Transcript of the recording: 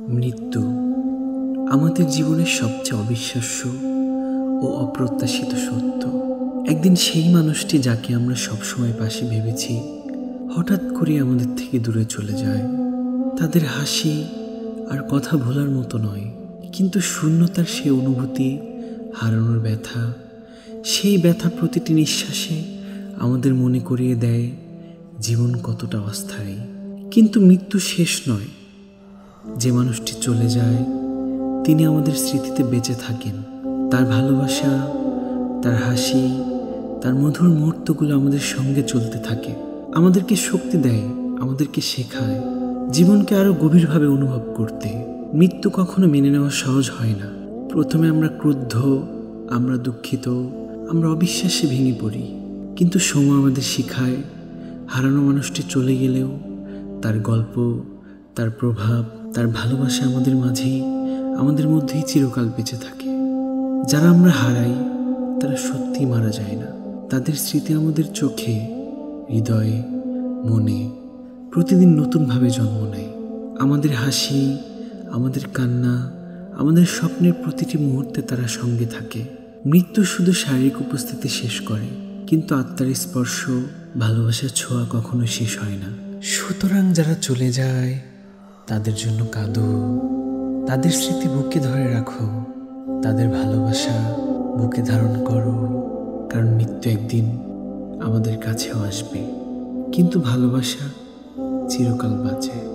মৃত্যু আমাদের জীবনের সবচেয়ে অবিশ্বাস্য ও অপ্রত্যাশিত সত্য। একদিন সেই মানুষটি যাকে আমরা সবসময় পাশে ভেবেছি হঠাৎ করে আমাদের থেকে দূরে চলে যায়। তাদের হাসি আর কথা ভোলার মতো নয়, কিন্তু শূন্যতার সেই অনুভূতি, হারানোর ব্যথা, সেই ব্যথা প্রতিটি নিঃশ্বাসে আমাদের মনে করিয়ে দেয় জীবন কতটা অস্থায়ী। কিন্তু মৃত্যু শেষ নয়। যে মানুষটি চলে যায় তিনি আমাদের স্মৃতিতে বেঁচে থাকেন। তার ভালোবাসা, তার হাসি, তার মধুর মুহূর্তগুলো আমাদের সঙ্গে চলতে থাকে, আমাদেরকে শক্তি দেয়, আমাদেরকে শেখায় জীবনকে আরো গভীরভাবে অনুভব করতে। মৃত্যু কখনো মেনে নেওয়া সহজ হয় না। প্রথমে আমরা ক্রুদ্ধ, আমরা দুঃখিত, আমরা অবিশ্বাসে ভেঙে পড়ি। কিন্তু সময় আমাদের শেখায় হারানো মানুষটি চলে গেলেও তার গল্প, তার প্রভাব, তার ভালোবাসা আমাদের মধ্যেই চিরকাল বেঁচে থাকে। যারা আমরা হারাই তারা সত্যি মারা যায় না। তাদের স্মৃতি আমাদের চোখে, হৃদয়ে, মনে প্রতিদিন নতুনভাবে জন্ম নেয়। আমাদের হাসি, আমাদের কান্না, আমাদের স্বপ্নের প্রতিটি মুহূর্তে তারা সঙ্গে থাকে। মৃত্যু শুধু শারীরিক উপস্থিতি শেষ করে, কিন্তু আত্মার স্পর্শ, ভালোবাসার ছোঁয়া কখনো শেষ হয় না। সুতরাং যারা চলে যায় তাদের জন্য কাঁদো, তাদের স্মৃতি বুকে ধরে রাখো, তাদের ভালোবাসা বুকে ধারণ করো, কারণ মৃত্যু একদিন আমাদের কাছেও আসবে, কিন্তু ভালোবাসা চিরকাল বাঁচে।